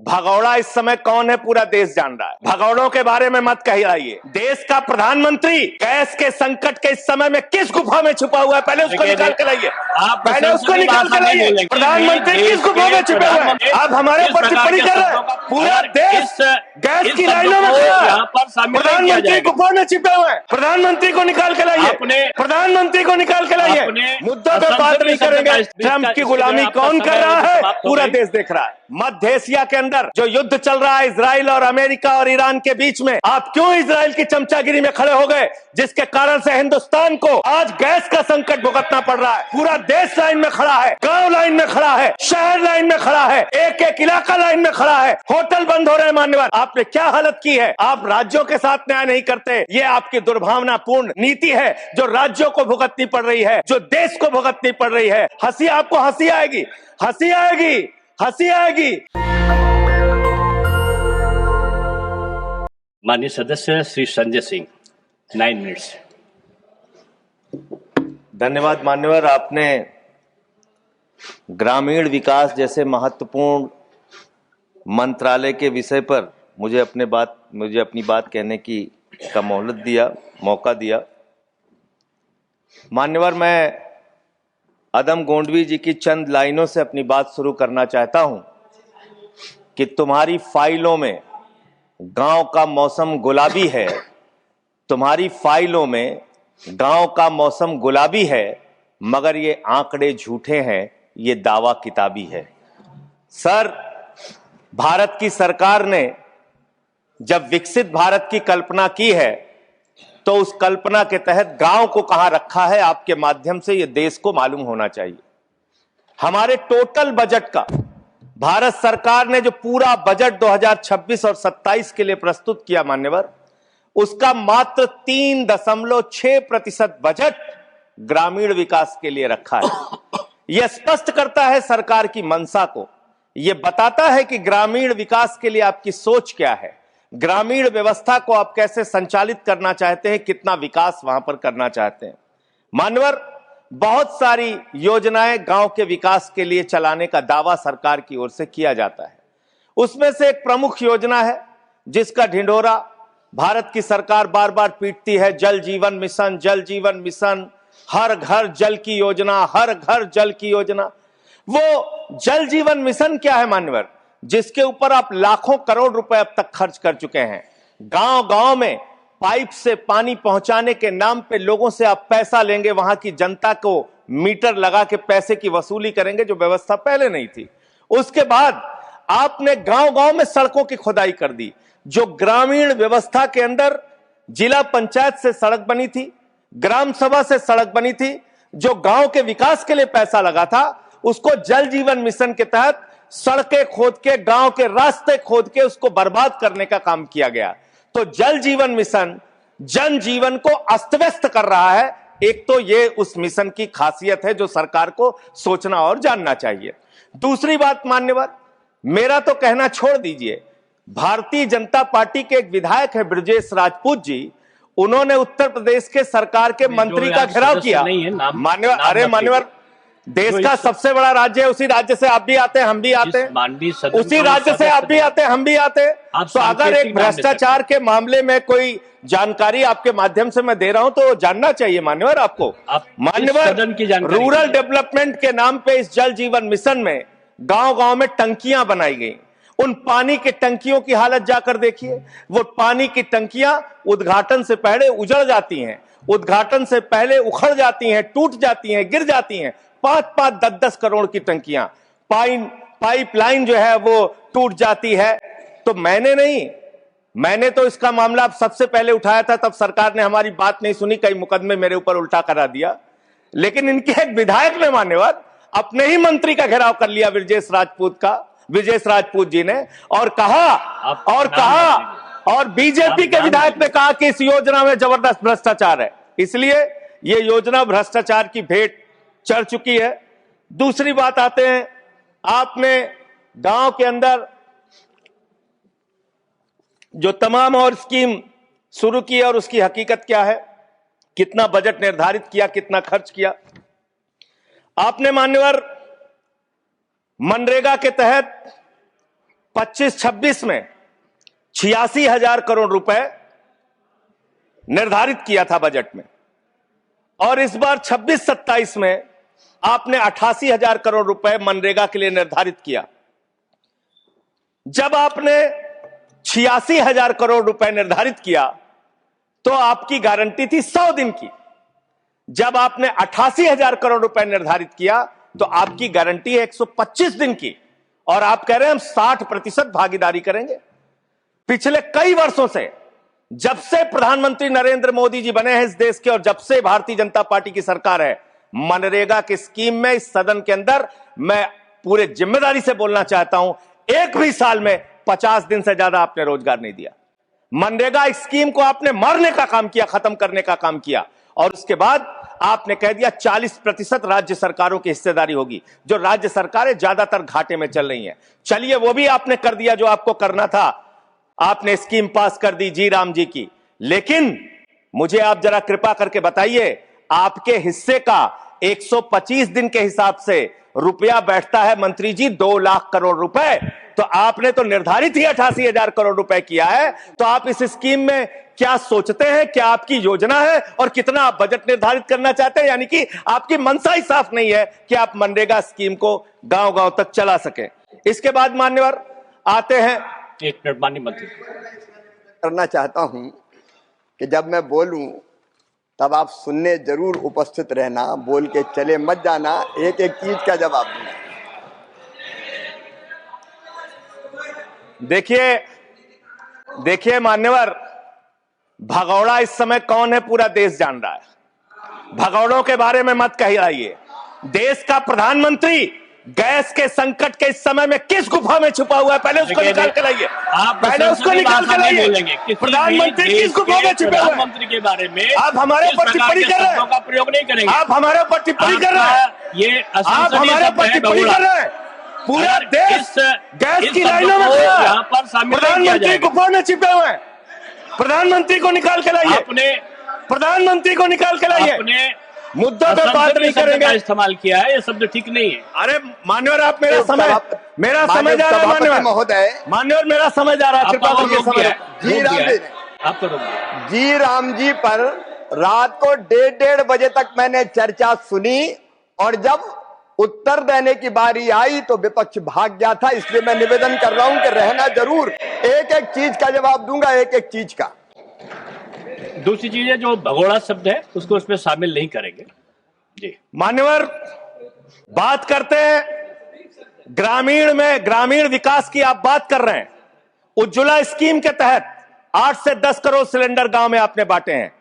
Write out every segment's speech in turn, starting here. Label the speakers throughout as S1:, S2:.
S1: भगौड़ा इस समय कौन है पूरा देश जान रहा है। भगौड़ों के बारे में मत कहिए। देश का प्रधानमंत्री गैस के संकट के इस समय में किस गुफा में छुपा हुआ है, पहले उसको निकाल के लाइए। पहले उसको निकाल के लाइए। प्रधानमंत्री किस गुफा में छुपे हुए हैं? आप हमारे ऊपर टिप्पणी कर रहे हैं। पूरा देश गैस की लाइनों में खड़ा है। प्रधानमंत्री गुफा में छिपे हुए हैं। प्रधानमंत्री को निकाल के लाइए। प्रधानमंत्री को निकाल के लाइए। मुद्दों पर बात नहीं करेंगे। ट्रंप की गुलामी कौन कर रहा है पूरा देश देख रहा है। मध्य एशिया के अंदर जो युद्ध चल रहा है इजराइल और अमेरिका और ईरान के बीच में, आप क्यों इजराइल की चमचागिरी में खड़े हो गए, जिसके कारण से हिंदुस्तान को आज गैस का संकट भुगतना पड़ रहा है। पूरा देश लाइन में खड़ा है, गांव लाइन में खड़ा है, शहर लाइन में खड़ा है, एक एक इलाका लाइन में खड़ा है। होटल बंद हो रहे हैं। मान्यवर, आपने क्या हालत की है। आप राज्यों के साथ न्याय नहीं करते। ये आपकी दुर्भावनापूर्ण नीति है जो राज्यों को भुगतनी पड़ रही है, जो देश को भुगतनी पड़ रही है। हंसी, आपको हंसी आएगी, हंसी आएगी, हंसी आएगी।
S2: माननीय सदस्य श्री संजय सिंह, 9 मिनट्स।
S1: धन्यवाद मान्यवर। आपने ग्रामीण विकास जैसे महत्वपूर्ण मंत्रालय के विषय पर मुझे अपनी बात कहने का मौका दिया। मान्यवर, मैं अदम गोंडवी जी की चंद लाइनों से अपनी बात शुरू करना चाहता हूं कि तुम्हारी फाइलों में गांव का मौसम गुलाबी है, तुम्हारी फाइलों में गांव का मौसम गुलाबी है, मगर ये आंकड़े झूठे हैं, ये दावा किताबी है। सर, भारत की सरकार ने जब विकसित भारत की कल्पना की है तो उस कल्पना के तहत गांव को कहां रखा है, आपके माध्यम से यह देश को मालूम होना चाहिए। हमारे टोटल बजट का भारत सरकार ने जो पूरा बजट 2026 और 27 के लिए प्रस्तुत किया मान्यवर, उसका मात्र 3.6% बजट ग्रामीण विकास के लिए रखा है। यह स्पष्ट करता है सरकार की मंशा को। यह बताता है कि ग्रामीण विकास के लिए आपकी सोच क्या है, ग्रामीण व्यवस्था को आप कैसे संचालित करना चाहते हैं, कितना विकास वहां पर करना चाहते हैं। मान्यवर, बहुत सारी योजनाएं गांव के विकास के लिए चलाने का दावा सरकार की ओर से किया जाता है। उसमें से एक प्रमुख योजना है जिसका ढिंढोरा भारत की सरकार बार बार पीटती है, जल जीवन मिशन, जल जीवन मिशन, हर घर जल की योजना, हर घर जल की योजना। वो जल जीवन मिशन क्या है मान्यवर, जिसके ऊपर आप लाखों करोड़ रुपए अब तक खर्च कर चुके हैं। गांव गांव में पाइप से पानी पहुंचाने के नाम पे लोगों से आप पैसा लेंगे, वहां की जनता को मीटर लगा के पैसे की वसूली करेंगे, जो व्यवस्था पहले नहीं थी। उसके बाद आपने गांव गांव में सड़कों की खुदाई कर दी। जो ग्रामीण व्यवस्था के अंदर जिला पंचायत से सड़क बनी थी, ग्राम सभा से सड़क बनी थी, जो गांव के विकास के लिए पैसा लगा था, उसको जल जीवन मिशन के तहत सड़कें खोद के, गांव के रास्ते खोद के उसको बर्बाद करने का काम किया गया। तो जल जीवन मिशन जन जीवन को अस्त व्यस्त कर रहा है। एक तो ये उस मिशन की खासियत है जो सरकार को सोचना और जानना चाहिए। दूसरी बात मान्यवर, मेरा तो कहना छोड़ दीजिए, भारतीय जनता पार्टी के एक विधायक है ब्रजेश राजपूत जी, उन्होंने उत्तर प्रदेश के सरकार के मंत्री का घेराव किया। मान्यवर, अरे मान्यवर, देश का सबसे बड़ा राज्य है, उसी राज्य से आप भी आते हैं, हम भी आते हैं, उसी राज्य से आप भी आते हैं, हम भी आते हैं। तो अगर एक भ्रष्टाचार के मामले में कोई जानकारी आपके माध्यम से मैं दे रहा हूं तो जानना चाहिए मान्यवर आपको। मान्यवर, रूरल डेवलपमेंट के नाम पे इस जल जीवन मिशन में गांव गांव में टंकियां बनाई गई। उन पानी की टंकियों की हालत जाकर देखिए। वो पानी की टंकियां उद्घाटन से पहले उजड़ जाती हैं, उद्घाटन से पहले उखड़ जाती हैं, टूट जाती हैं, गिर जाती हैं। 5-5, 10-10 करोड़ की टंकियां, पाइपलाइन जो है वो टूट जाती है। तो मैंने तो इसका मामला अब सबसे पहले उठाया था, तब सरकार ने हमारी बात नहीं सुनी, कई मुकदमे मेरे ऊपर उल्टा करा दिया। लेकिन इनके एक विधायक ने मान्यवर अपने ही मंत्री का घेराव कर लिया ब्रजेश राजपूत जी ने, और बीजेपी के विधायक ने कहा कि इस योजना में जबरदस्त भ्रष्टाचार है। इसलिए यह योजना भ्रष्टाचार की भेंट चढ़ चुकी है। दूसरी बात आते हैं, आपने गांव के अंदर जो तमाम और स्कीम शुरू की और उसकी हकीकत क्या है, कितना बजट निर्धारित किया, कितना खर्च किया। आपने मान्यवर मनरेगा के तहत 25-26 में 86,000 करोड़ रुपए निर्धारित किया था बजट में, और इस बार 26-27 में आपने 88,000 करोड़ रुपए मनरेगा के लिए निर्धारित किया। जब आपने 86,000 करोड़ रुपए निर्धारित किया तो आपकी गारंटी थी 100 दिन की। जब आपने 88,000 करोड़ रुपए निर्धारित किया तो आपकी गारंटी है 125 दिन की, और आप कह रहे हैं हम 60% भागीदारी करेंगे। पिछले कई वर्षों से, जब से प्रधानमंत्री नरेंद्र मोदी जी बने हैं इस देश के, और जब से भारतीय जनता पार्टी की सरकार है, मनरेगा की स्कीम में इस सदन के अंदर मैं पूरे जिम्मेदारी से बोलना चाहता हूं, एक भी साल में 50 दिन से ज्यादा आपने रोजगार नहीं दिया। मनरेगा स्कीम को आपने मारने का काम किया, खत्म करने का काम किया, और उसके बाद आपने कह दिया 40% राज्य सरकारों की हिस्सेदारी होगी, जो राज्य सरकारें ज्यादातर घाटे में चल रही हैं। चलिए, वो भी आपने कर दिया जो आपको करना था, आपने स्कीम पास कर दी जी राम जी की। लेकिन मुझे आप जरा कृपा करके बताइए, आपके हिस्से का 125 दिन के हिसाब से रुपया बैठता है मंत्री जी 2 लाख करोड़ रुपए, तो आपने तो निर्धारित ही 88,000 करोड़ रुपए किया है। तो आप इस स्कीम में क्या सोचते हैं, क्या आपकी योजना है, और कितना आप बजट निर्धारित करना चाहते हैं? यानी कि आपकी मंशा ही साफ नहीं है कि आप मनरेगा स्कीम को गांव-गांव तक चला सकें। इसके बाद मान्यवर आते हैं,
S2: एक मिनट माननीय मंत्री।
S3: करना चाहता हूं कि जब मैं बोलूं तब आप सुनने जरूर उपस्थित रहना, बोल के चले मत जाना, एक एक चीज का जवाब दूंगा।
S1: देखिए मान्यवर, भगौड़ा इस समय कौन है पूरा देश जान रहा है। भगौड़ों के बारे में मत कहिए। देश का प्रधानमंत्री गैस के संकट के इस समय में किस गुफा में छुपा हुआ है, पहले उसको निकाल के लाइए। पहले उसको निकाल के लाइए। प्रधानमंत्री किस गुफा में छुपे हुए हैं?
S2: प्रधानमंत्री के बारे में
S1: आप हमारे ऊपर टिप्पणी कर रहे हैं,
S2: का प्रयोग नहीं करेंगे।
S1: आप हमारे ऊपर टिप्पणी कर रहे हैं,
S2: ये
S1: आप हमारे ऊपर टिप्पणी कर रहे हैं। पूरा देश गैस की लाइनों में खड़ा है, प्रधानमंत्री गुफा में छिपे हुए हैं। प्रधानमंत्री को निकाल के लाइए, प्रधानमंत्री को निकाल के लाइए। मुद्दों पे बात नहीं करेंगे।
S2: इस्तेमाल किया है, ये शब्द ठीक नहीं है।
S1: अरे मान्यवर, आप मेरा समय जा रहा है मान्यवर महोदय, मान्यवर मेरा समय जा रहा है, कृपा करके समय।
S3: जी राम जी पर रात को 1:30 बजे तक मैंने चर्चा सुनी, और जब उत्तर देने की बारी आई तो विपक्ष भाग गया था। इसलिए मैं निवेदन कर रहा हूं कि रहना जरूर, एक एक चीज का जवाब दूंगा, एक एक चीज का।
S2: दूसरी चीज है, जो भगोड़ा शब्द है उसको उसमें शामिल नहीं करेंगे। जी
S1: मान्यवर, बात करते हैं ग्रामीण विकास की। आप बात कर रहे हैं, उज्ज्वला स्कीम के तहत 8 से 10 करोड़ सिलेंडर गांव में आपने बांटे हैं,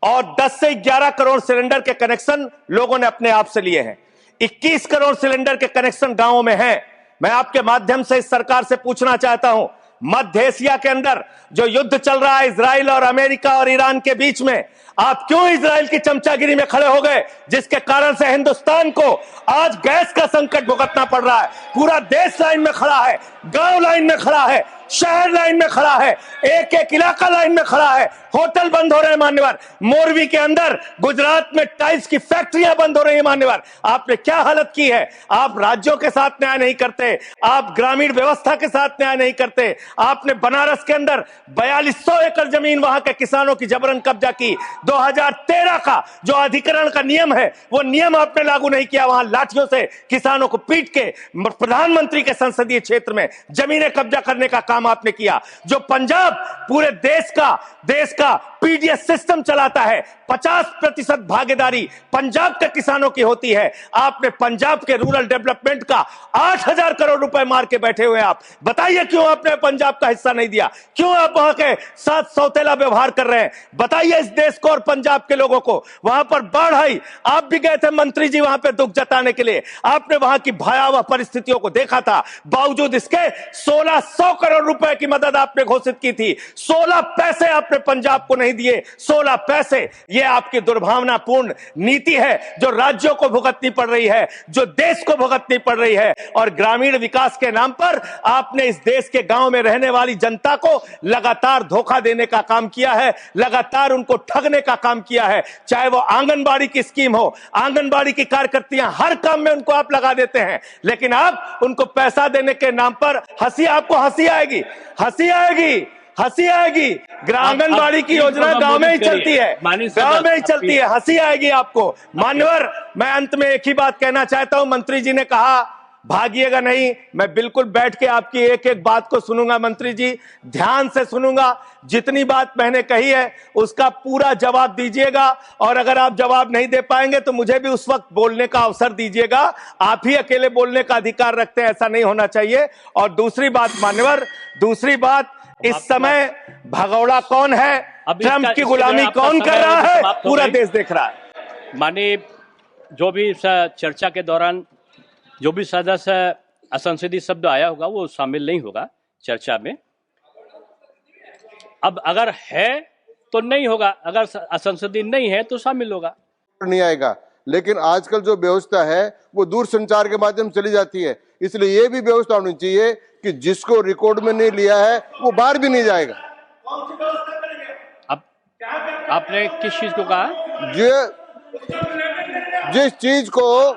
S1: और 10 से 11 करोड़ सिलेंडर के कनेक्शन लोगों ने अपने आप से लिए हैं। 21 करोड़ सिलेंडर के कनेक्शन गांवों में हैं। मैं आपके माध्यम से इस सरकार से पूछना चाहता हूं, मध्य एशिया के अंदर जो युद्ध चल रहा है इजराइल और अमेरिका और ईरान के बीच में, आप क्यों इजराइल की चमचागिरी में खड़े हो गए, जिसके कारण से हिंदुस्तान को आज गैस का संकट भुगतना पड़ रहा है? पूरा देश लाइन में खड़ा है, गांव लाइन में खड़ा है, शहर लाइन में खड़ा है, एक एक इलाका लाइन में खड़ा है। होटल बंद हो रहे हैं मान्यवर, मोरबी के अंदर गुजरात में टाइल्स की फैक्ट्रियां बंद हो रही है मान्यवर। आपने क्या हालत की है? आप राज्यों के साथ न्याय नहीं करते, आप ग्रामीण व्यवस्था के साथ न्याय नहीं करते। आपने बनारस के अंदर 4200 एकड़ जमीन वहां के किसानों की जबरन कब्जा की। 2013 का जो अधिकरण का नियम है, वो नियम आपने लागू नहीं किया। वहां लाठियों से किसानों को पीट के प्रधानमंत्री के संसदीय क्षेत्र में जमीनें कब्जा करने का काम आपने किया। जो पंजाब पूरे देश का पीडीएस सिस्टम चलाता है, 50% भागीदारी पंजाब के किसानों की होती है। आपने पंजाब के रूरल डेवलपमेंट का 8,000 करोड़ रुपए मार के बैठे हुए। आप बताइए क्यों आपने पंजाब का हिस्सा नहीं दिया? क्यों आप वहां के साथ सौतेला व्यवहार कर रहे हैं? बताइए इस देश को और पंजाब के लोगों को। वहां पर बाढ़ आई, आप भी गए थे मंत्री जी वहां पे दुख जताने के लिए। आपने वहां की भयावह परिस्थितियों को देखा था, बावजूद इसके 1600 करोड़ रुपए की मदद आपने घोषित की थी। 16 पैसे आपने पंजाब को नहीं नहीं दिए, 16 पैसे। ये आपकी दुर्भावनापूर्ण नीति है जो राज्यों को भुगतनी पड़ रही है, जो देश को भुगतनी पड़ रही है। और ग्रामीण विकास के नाम पर आपने इस देश के गांव में रहने वाली जनता को लगातार धोखा देने का काम किया है, लगातार उनको ठगने का काम किया है। चाहे वो आंगनबाड़ी की स्कीम हो, आंगनबाड़ी की कार्यकर्तियां, हर काम में उनको आप लगा देते हैं, लेकिन आप उनको पैसा देने के नाम पर आपको हंसी आएगी, हंसी आएगी, हंसी आएगी। आंगनबाड़ी की योजना गांव में ही चलती है, गांव में ही चलती है, हंसी आएगी आपको। मान्यवर, मैं अंत में एक ही बात कहना चाहता हूं। मंत्री जी ने कहा भागिएगा नहीं, मैं बिल्कुल बैठ के आपकी एक एक बात को सुनूंगा। मंत्री जी, ध्यान से सुनूंगा, जितनी बात मैंने कही है उसका पूरा जवाब दीजिएगा, और अगर आप जवाब नहीं दे पाएंगे तो मुझे भी उस वक्त बोलने का अवसर दीजिएगा। आप ही अकेले बोलने का अधिकार रखते हैं, ऐसा नहीं होना चाहिए। और दूसरी बात मान्यवर, दूसरी बात, इस समय भगौड़ा कौन है, ट्रंप की गुलामी कौन कर रहा है, पूरा देश देख रहा है।
S2: माननीय, जो भी इस चर्चा के दौरान जो भी सदस्य असंसदीय शब्द आया होगा वो शामिल नहीं होगा चर्चा में। अब अगर है तो नहीं होगा, अगर असंसदीय नहीं है तो शामिल होगा,
S4: नहीं आएगा। लेकिन आजकल जो व्यवस्था है वो दूरसंचार के माध्यम से चली जाती है, इसलिए ये भी व्यवस्था होनी चाहिए कि जिसको रिकॉर्ड में नहीं लिया है वो बाहर भी नहीं जाएगा।
S2: अब आपने किस चीज को कहा?
S4: जिस चीज को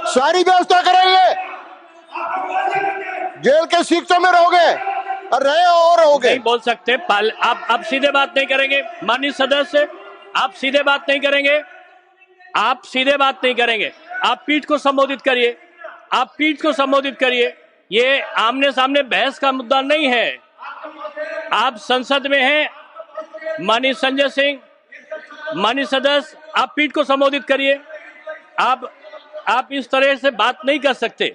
S4: सारी व्यवस्था करेंगे, जेल के शिक्षों में रहोगे और रहे और रहोगे।
S2: नहीं बोल सकते, आप सीधे बात नहीं करेंगे माननीय सदस्य, आप सीधे बात नहीं करेंगे, आप सीधे बात नहीं करेंगे। आप पीठ को संबोधित करिए, आप पीठ को संबोधित करिए। ये आमने सामने बहस का मुद्दा नहीं है। आप संसद में हैं, माननीय संजय सिंह, माननीय सदस्य, आप पीठ को संबोधित करिए। आप इस तरह से बात नहीं कर सकते।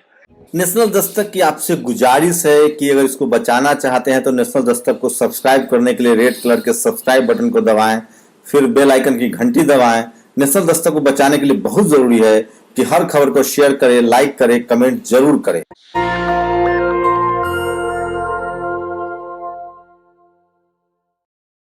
S5: नेशनल दस्तक की आपसे गुजारिश है कि अगर इसको बचाना चाहते हैं तो नेशनल दस्तक को सब्सक्राइब करने के लिए रेड कलर के सब्सक्राइब बटन को दबाएं, फिर बेल आइकन की घंटी दबाएं। नेशनल दस्तक को बचाने के लिए बहुत जरूरी है कि हर खबर को शेयर करें, लाइक करें, कमेंट जरूर करें।